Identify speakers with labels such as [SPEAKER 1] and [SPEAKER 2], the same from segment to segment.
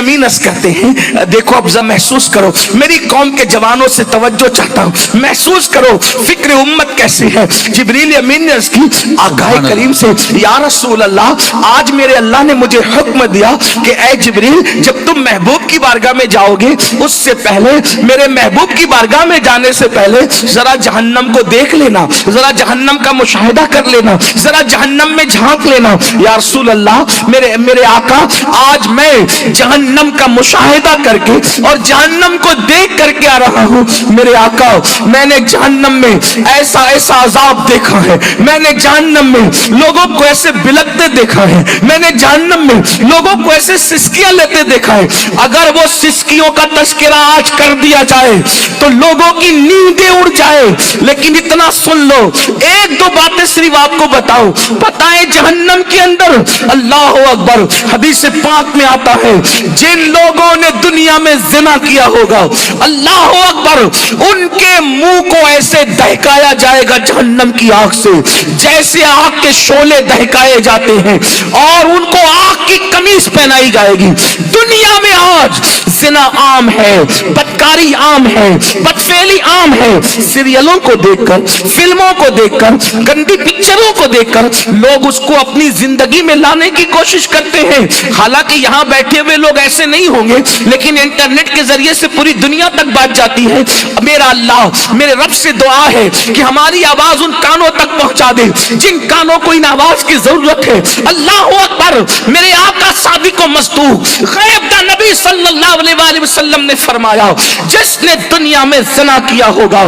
[SPEAKER 1] अमीन अर्ज करते हैं, देखो अब जरा महसूस करो, मेरी कौम के जवानों से तवज्जो चाहता हूँ, महसूस करो फिक्र उम्मत कैसे है। जिब्रील अमीन ने अर्ज की आकाए करीम से, या रसूल अल्लाह, आज मेरे अल्लाह ने मुझे हुक्म दिया कि ऐ जिब्रील, जब तुम महबूब की बारगाह में जाओगे उससे पहले, मेरे महबूब की बारगाह में जाने से पहले जरा जहन्नम को देख लेना, जरा जहन्नम का मुशाहिदा कर लेना, जरा जहन्नम में झांक लेना। या रसूल अल्लाह, मेरे आका, आज मैं जहन्नम का मुशाहिदा करके और जहन्नम को देख करके आ रहा हूँ। मेरे आका, मैंने जहन्नम में ऐसा ऐसा अजाब देखा है, मैंने जहन्नम में लोगों को ऐसे बिलकते देखा है, मैंने जहन्नम में लोगों को ऐसे सिसकियां लेते देखा है। अगर वो सिसकियों का तस्करा आज कर दिया जाए तो लोगों की नींदें उड़ जाए। लेकिन इतना सुन लो, एक दो बातें सिर्फ आपको बताओ। पता है जहन्नम के अंदर, अल्लाह अकबर, हदीस पाक में आता है, जिन लोगों ने दुनिया में जिना किया होगा, अल्लाह अकबर, उनके मुंह को ऐसे दहकाया जाएगा जहन्नम की आग से, जैसे आग के शोले दहकाए जाते हैं, और उनको आग की कमीज पहनाई जाएगी। दुनिया में आज जिना आम है, बदकारी आम है, बदफेली आम है। सीरियलों को देखकर, फिल्मों को देखकर, गंदी पिक्चरों को देखकर लोग उसको अपनी जिंदगी में लाने की कोशिश करते हैं। हालांकि यहाँ बैठे हुए लोग ऐसे नहीं होंगे, लेकिन इंटरनेट के जरिए से पूरी दुनिया तक बात जाती है। मेरा अल्लाह, मेरे रब से दुआ है कि हमारी आवाज उन कानों तक पहुंचा दे जिन कानों को इन आवाज की जरूरत है। अल्लाह अकबर, मेरे आका सादिक व मस्तूक गैब दा नबी सल्लल्लाहु अलैहि वसल्लम ने फरमाया, जिसने दुनिया में ज़िना किया होगा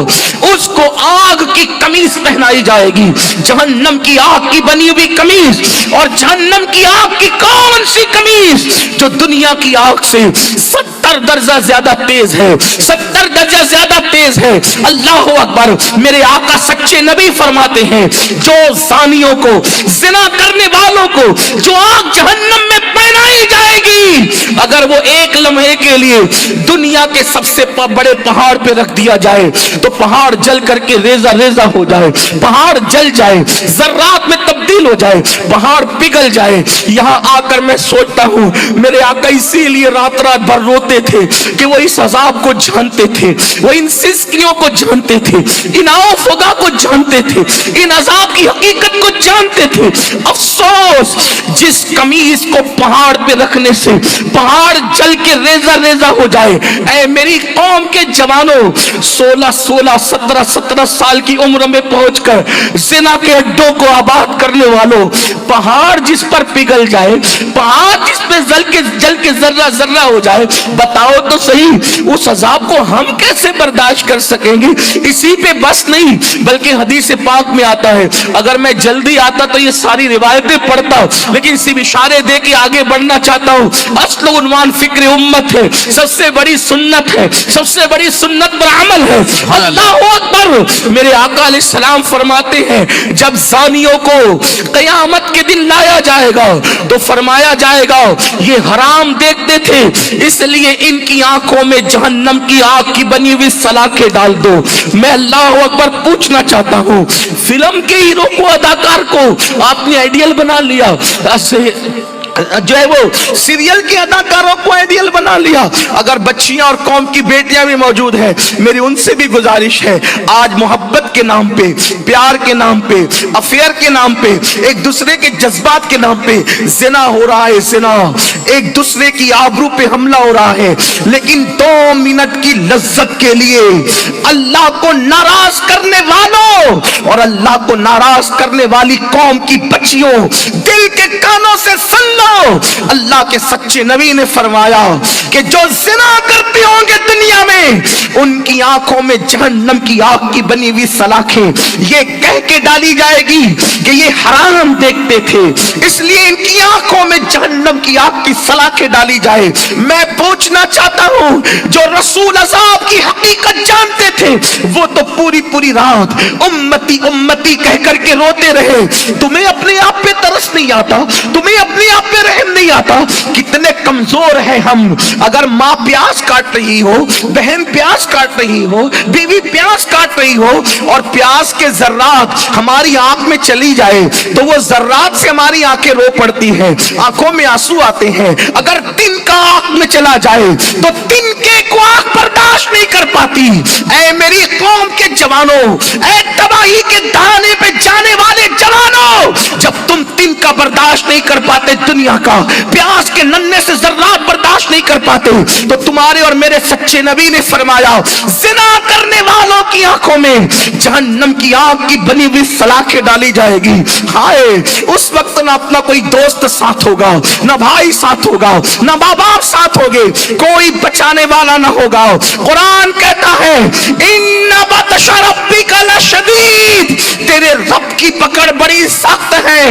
[SPEAKER 1] उसको आग की कमीज पहनाई जाएगी, जहन्नम की आग की बनी हुई कमीज। और जहन्नम की आग की कौन सी कमीज जो दुनिया की आग से 70 दर्जा ज्यादा तेज है, 70 दर्जा ज्यादा तेज है। अल्लाह अकबर, मेरे आका सच्चे नबी फरमाते हैं, जो ज़ानियों को, ज़िना करने वालों को जो आग जहन्नम में पहनाई जाएगी, अगर वो एक लम्हे के लिए दुनिया के सबसे बड़े पहाड़ पे रख दिया जाए तो पहाड़ जल करके रेजा रेजा हो जाए, पहाड़ जल जाए, जर्रात में तब्दील हो जाए, पहाड़ पिघल जाए। यहाँ आकर मैं सोचता हूँ, मेरे आका इसीलिए रात रात भर रोते थे कि वो इस अजाब को जानते थे, वो इन सिसकियों को जानते थे, इन आओ-फगा को जानते थे, इन अजाब की हकीकत को जानते थे। अफसोस, जिस कमीज को पहाड़ पे रखने से पहाड़ जल के रेजा रेजा हो जाए। ऐ मेरी कौम के जवानों, 16-16, 17-17 साल की उम्र में पहुंचकर जिना के अड्डों को आबाद करने वालों, पहाड़ जिस पर पिघल जाए, पहाड़ जिस पे जल के जर्रा जर्रा हो जाए, बताओ तो सही उस अजाब को हम कैसे बर्दाश्त कर सकेंगे। इसी पे बस नहीं, बल्कि हदीस पाक में आता है, अगर मैं जल्दी आता तो ये सारी रिवायतें पढ़ता, लेकिन सिर्फ इशारे दे के आगे बढ़ना चाहता हूँ। अस्ल उन्वान फिक्र उम्मत है, सबसे बड़ी सुन्नत है, सबसे बड़ी सुन्नत पर अमल है। अल्लाहु अकबर, मेरे आका अलैहिस्सलाम फरमाते हैं, जब ज़ानियों को क़यामत के दिन लाया जाएगा तो फरमाया जाएगा, ये हराम देखते थे इसलिए इनकी आंखों में जहन्नम की आग की बनी हुई सलाखें डाल दो। मैं अल्लाहु अकबर पूछना चाहता हूँ, फिल्म के हीरो को, अदाकार को आपने आइडियल बना लिया, जो है वो सीरियल के अदाकारों को आइडियल बना लिया। अगर बच्चियां और कौम की बेटियां भी मौजूद हैं, मेरी उनसे भी गुजारिश है, आज मोहब्बत के नाम पे, प्यार के नाम पे, अफेयर के नाम पे, एक दूसरे के जज्बात के नाम पे जिना हो रहा है, जिना, एक दूसरे की आबरू पे हमला हो रहा है। लेकिन 2 मिनट की लज्जत के लिए अल्लाह को नाराज करने वालों और अल्लाह को नाराज करने वाली कौम की बच्चियों, दिल के कानों से सुन लो, अल्लाह के सच्चे नबी ने फरमाया कि जो जिना करते होंगे दुनिया में, उनकी आंखों में जहन्नम की आग की बनी हुई सलाखें ये कह के डाली जाएगी कि ये हराम देखते थे इसलिए इनकी आंखों में जहन्नम की आग की सलाखें डाली जाए। मैं पूछना चाहता हूं, जो रसूल अज़ाब की हकीकत जानते थे वो तो पूरी पूरी रात उम्मती उम्मती कह करके रोते रहे। तुम्हें अपने आप पे तरस नहीं आता, तुम्हें अपने आप पे रहम नहीं आता, कितने कमजोर हैं हम। अगर माँ प्यास काट रही हो, बहन प्यास काट रही हो, बीवी प्यास काट रही हो और प्यास के जर्रात हमारी आंख में चली जाए तो वो जर्रात से हमारी आंखें रो पड़ती हैं, आंखों में आंसू आते हैं। अगर तिनका आंख में चला जाए तो तिनके को आंख बर्दाश्त नहीं कर पाती। ऐ मेरी कौम के जवानों, ऐ तबाही के दाने पे जाने वाले जवानों, जब तुम तिनका बर्दाश्त नहीं कर पाते, दुनिया का प्यास के नन्हे से जर्रात बर्दाश्त नहीं कर पाते, तो तुम्हारे और मेरे सच्चे नबी ने फरमाया जिना करने वालों की आंखों में जहन्नम की आग की बनी हुई सलाखें डाली जाएगी। हाय, उस वक्त ना अपना कोई दोस्त साथ होगा, ना भाई साथ होगा, ना माँ बाप साथ होगे, कोई बचाने वाला ना होगा। कुरान कहता है इन्ना बतशा रब्बिका लशदीद, तेरे रब की पकड़ बड़ी सख्त है।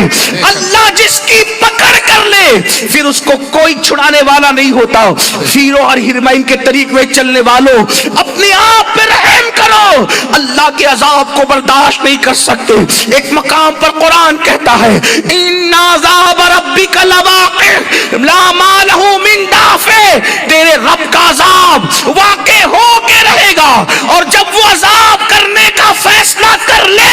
[SPEAKER 1] अल्लाह जिसकी पकड़ कर ले फिर उसको कोई छुड़ाने वाला नहीं होता। हीरो और हीरोइन के तरीके में चलने वालों, अपने आप पे रहम करो, अल्लाह के अजाब को बर्दाश्त नहीं कर सकते। एक मकाम पर कुरान कहता है इन्ना अज़ाब रब्बिका लवाक़ि ला मालहु मिन दाफ़े, तेरे रब का अजाब वाक़े हो के रहेगा, और जब वो अजाब करने का फैसला कर ले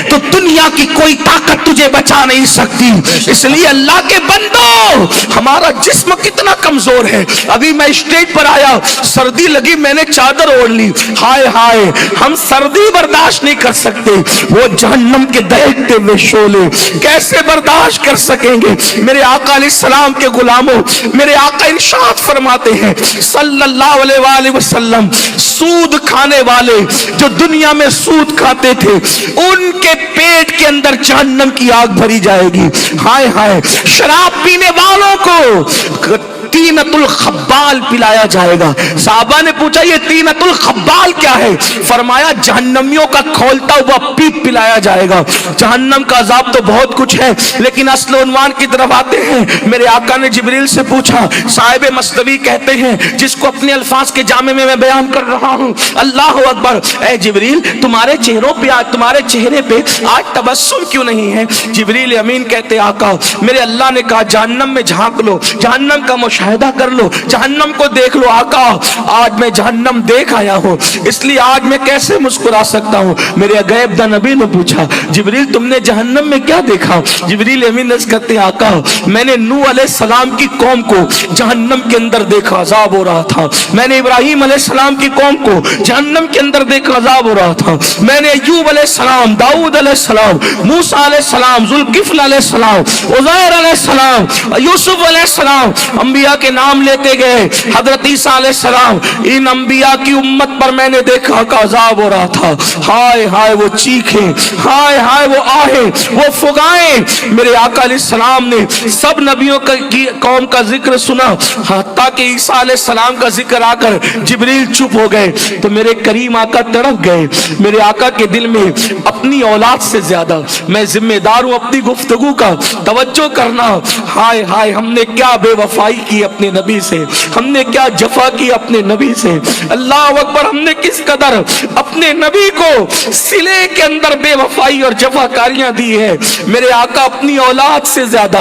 [SPEAKER 1] तो दुनिया की कोई ताकत तुझे बचा नहीं सकती। इसलिए अल्लाह के बंदो, हमारा जिस्म कितना कमजोर है। अभी मैं स्टेज पर आया, सर्दी लगी, मैंने चादर ओढ़ ली, हाय हाय, हम सर्दी बर्दाश्त नहीं कर सकते, वो जहन्नम के दहकते हुए शोले कैसे बर्दाश्त कर सकेंगे। मेरे आका अलैहिस्सलाम के गुलामों, मेरे आका इरशाद फरमाते हैं सल्लल्लाहु अलैहि वसल्लम, सूद खाने वाले जो दुनिया में सूद खाते थे उनके पेट के अंदर जहन्नम की आग भरी जाएगी। हाय हाय, शराब पीने वालों को तीनतुल खब्बाल पिलाया जाएगा। साहबा ने पूछा ये तीनतुल खब्बाल क्या है? फरमाया जहन्नमियों का खोलता हुआ पीप पिलाया जाएगा। जहन्नम का अजाब तो बहुत कुछ है, लेकिन असल उन्वान की तरफ आते हैं। मेरे आका ने जिब्रील से पूछा, साहिब मस्तवी कहते हैं जिसको अपने अल्फाज के जामे में मैं बयान कर रहा हूँ, अल्लाह अकबर, ऐ जिब्रील तुम्हारे चेहरों पे आज, तुम्हारे चेहरे पे आज तबस्सुम क्यों नहीं है? जिब्रील अमीन कहते आका, मेरे अल्लाह ने कहा जहन्नम में झांक लो, जहन्नम का मुशाहिदा कर लो, जहन्नम को देख लो। आका आज मैं जहन्नम देख आया हूँ, इसलिए आज मैं कैसे मुस्कुरा सकता हूँ? मेरे गैब नबी ने पूछा, जिब्रील तुमने जहन्नम में क्या देखा? जिब्रील अमीन कहते आका, मैंने नूह अलैहिस्सलाम की कौम को जहन्नम के अंदर देखा, अजाब हो रहा था। मैंने इब्राहिम अलैहिस्सलाम की कौम को जहन्नम के अंदर देखा, अजाब हो रहा था। मैंने अय्यूब अलैहिस्सलाम, दाऊद अलैहिस्सलाम, मूसा अलैहिस्सलाम, जुल्किफ्ल अलैहिस्सलाम, उज़ैर अलैहिस्सलाम, यूसुफ अलैहिस्सलाम, अंबिया के नाम लेते गए, हजरत ईसा अलैहिस्सलाम, इन अंबिया की उम्मत पर मैंने देखा का अजाब हो रहा था। हाय हाय वो चीखे, हाय हाय वो आहे, वो फुगाएं। मेरे आका अलैहिस्सलाम ने सब नबियों की कौम का जिक्र सुना, हत्ता कि ईसा अलैहिस्सलाम का जिक्र आकर जिब्रील चुप हो गए, तो मेरे करीम आका तड़प गए। मेरे आका के दिल में अपनी औलाद से ज्यादा मैं जिम्मेदार हूं अपनी गुफ्तगू का तवज्जो करना। हाय हाय, हमने क्या बेवफाई की अपने नबी से, हमने क्या जफा की अपने नबी से। अल्लाह अकबर, हमने किस कदर अपने नबी को सिले के अंदर बेवफाई और जफाकारियां दी है। मेरे आका अपनी औलाद से ज्यादा,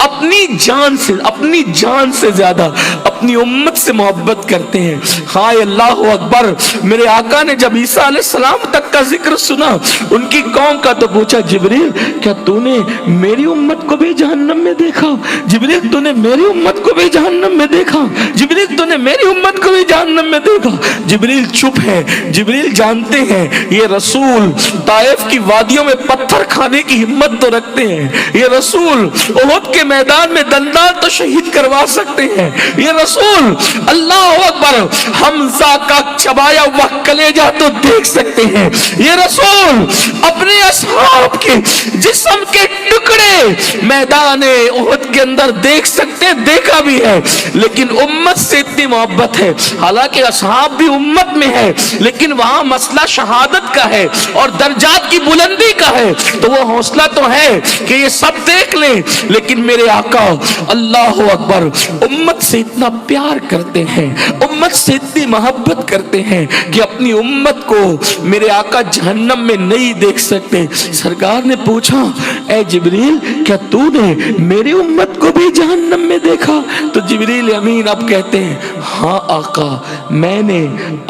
[SPEAKER 1] अपनी जान से ज्यादा अपनी उम्मत से मोहब्बत करते हैं। हाय अल्लाह अकबर, मेरे आका ने जब ईसा अलैहिस्सलाम तक का जिक्र सुना, उनकी कौम का, तो पूछा जिब्रील क्या तूने मेरी उम्मत को भी जहन्नम में देखा? जिब्रील तूने मेरी उम्मत को भी जहन्नम में देखा? जिब्रील तूने मेरी उम्मत को भी जहन्नम में देखा? जिब्रील चुप है। जिब्रील जानते हैं ये रसूल ताइफ की वादियों में पत्थर खाने की हिम्मत तो रखते हैं, ये रसूल उहद के मैदान में दंदाल तो शहीद करवा सकते हैं, ये रसूल अल्लाह अकबर हमजा का चबाया हुआ कलेजा तो देख सकते हैं, ये रसूल अपने असहाब के जिस्म के टुकड़े मैदान उहद के अंदर देख सकते हैं, देखा भी है। लेकिन उम्मत से इतनी मोहब्बत है, हालांकि असहाब भी उम्मत में है, लेकिन वहां मसला शहादत का है और दर्जात की बुलंदी का है, तो वो हौसला तो है कि ये सब देख ले। लेकिन मेरे आका अल्लाह अकबर उम्मत से इतना प्यार करते हैं, उम्मत से इतनी मोहब्बत करते हैं कि अपनी उम्मत को मेरे आका जहन्नम में नहीं देख सकते। सरकार ने पूछा, ऐ जिब्रील क्या तूने मेरी उम्मत को भी जहन्नम में देखा? तो जिब्रील अमीन अब कहते हैं, हाँ आका, मैंने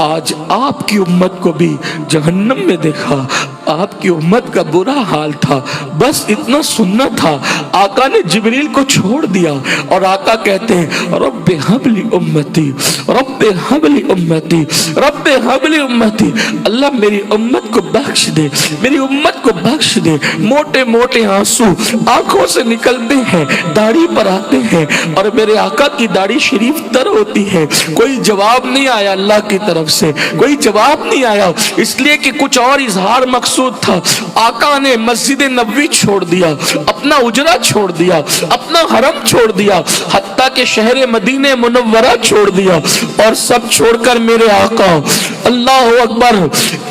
[SPEAKER 1] आज आपकी उम्मत को भी जहन्नम में देखा। آپ کی امت کا برا حال تھا، بس اتنا سننا تھا۔ آقا نے جبریل کو چھوڑ دیا اور آقا کہتے ہیں رب ہب لی امتی، رب ہب لی امتی، رب ہب لی امتی، اللہ میری امت کو بخش دے، میری امت کو بخش دے۔ موٹے موٹے آنسو آنکھوں سے نکلتے ہیں، داڑھی پر آتے ہیں، اور میرے آقا کی داڑھی شریف تر ہوتی ہے۔ کوئی جواب نہیں آیا اللہ کی طرف سے، کوئی جواب نہیں آیا، اس لیے کہ کچھ اور اظہار مقصود تھا۔ آقا نے مسجد نبوی چھوڑ دیا، اپنا اجرا چھوڑ دیا، اپنا حرم چھوڑ دیا، حتیٰ کہ شہر مدینہ منورہ چھوڑ دیا، اور سب چھوڑ کر میرے آقا اللہ اکبر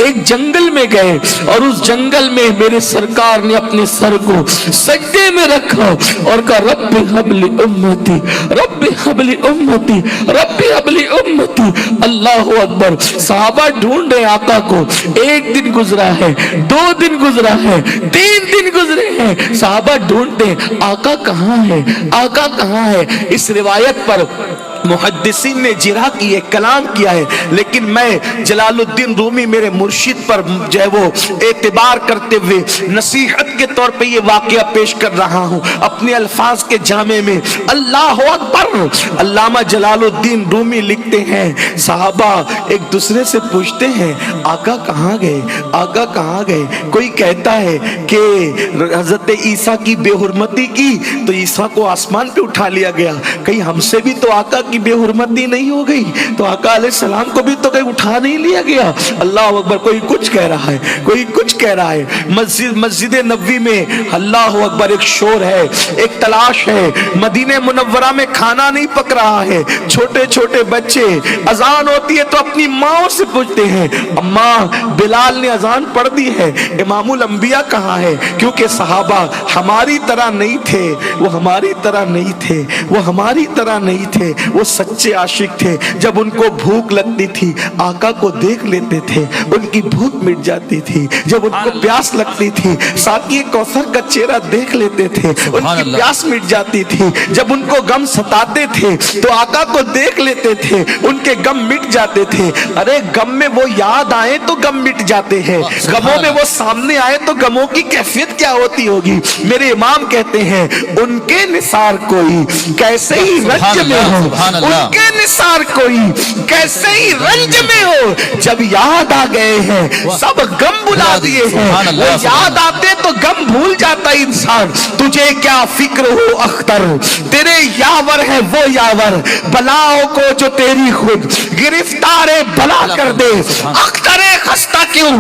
[SPEAKER 1] ایک جنگل میں گئے، اور اس جنگل میں میرے سرکار نے اپنے سر کو سجدے میں رکھا اور کہا رب ہب لی امتی، رب ہب لی امتی، رب ہب لی امتی۔ اللہ اکبر، صحابہ ڈھونڈ رہے آقا کو، ایک دن گزرا ہے، 2 دن گزرا ہے، 3 دن گزرے ہیں، صحابہ ڈھونڈتے آقا کہاں ہے، آقا کہاں ہے۔ اس روایت پر محدثین نے جرح کی ایک کلام کیا ہے، لیکن میں جلال الدین رومی میرے مرشد پر جو ہے وہ اعتبار کرتے ہوئے نصیحت کے طور پہ یہ واقعہ پیش کر رہا ہوں اپنے الفاظ کے جامع میں۔ اللہ اکبر، علامہ جلال الدین رومی لکھتے ہیں صحابہ ایک دوسرے سے پوچھتے ہیں آقا کہاں گئے، آقا کہاں گئے۔ کوئی کہتا ہے کہ حضرت عیسیٰ کی بے حرمتی کی تو عیسیٰ کو آسمان پہ اٹھا لیا گیا، کہیں ہم سے بھی تو آقا کی بے حرمتی نہیں ہو گئی، تو آقا علیہ السلام کو بھی تو کہیں اٹھا نہیں لیا گیا۔ اللہ اکبر، کوئی کچھ کہہ رہا ہے، کوئی کچھ کہہ رہا ہے۔ مسجد نبوی میں اللہ اکبر ایک شور ہے، ایک تلاش ہے، مدینہ منورہ میں کھانا نہیں پک رہا ہے، چھوٹے چھوٹے بچے اذان ہوتی ہے تو اپنی ماں سے پوچھتے ہیں اماں بلال نے اذان پڑھ دی ہے، امام الانبیاء کہاں ہے؟ کیونکہ صحابہ ہماری طرح نہیں تھے، وہ ہماری طرح نہیں تھے، وہ ہماری طرح نہیں تھے، وہ سچے عاشق تھے۔ جب ان کو بھوک لگتی تھی آقا کو دیکھ لیتے تھے، ان کی بھوک مٹ جاتی تھی۔ جب ان کو پیاس لگتی تھی ساقی کوثر کا چہرہ دیکھ لیتے تھے، ان کی پیاس مٹ جاتی تھی۔ جب ان کو غم ستاتے تھے تو آقا کو دیکھ لیتے تھے، ان کے غم مٹ جاتے تھے۔ ارے غم میں وہ یاد آئے تو غم مٹ جاتے ہیں، غموں میں وہ سامنے آئے تو غموں کی کیفیت کیا ہوتی ہوگی۔ میرے امام کہتے ہیں ان کے نثار کوئی کیسے ہی رنج میں ہو، ان کے نثار کوئی کیسے ہی رنج میں ہو، جب یاد آ گئے ہیں سب غم بلا دیے ہیں۔ وہ یاد آتے تو غم بھول جاتا انسان۔ تجھے کیا فکر ہو اختر، تیرے یاور ہے وہ یاور، بلاؤں کو جو تیری خود گرفتار بلا کر دے۔ اختر خستہ کیوں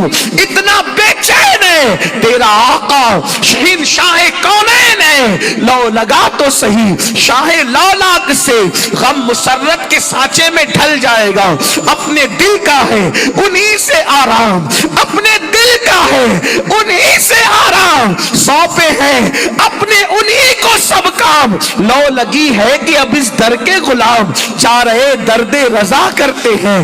[SPEAKER 1] اتنا بے چین ہے، تیرا آقا شہنشاہ کونین ہے۔ لو لگا تو صحیح شاہ لولاک سے، غم مسرت کے سانچے میں ڈھل جائے گا۔ اپنے دل کا ہے انہی سے آرام، اپنے دل کا ہے انہی سے آرام، سونپے ہیں اپنے انہی کو سب کام۔ لو لگی ہے کہ اب اس در کے غلام چارے درد رضا کرتے ہیں۔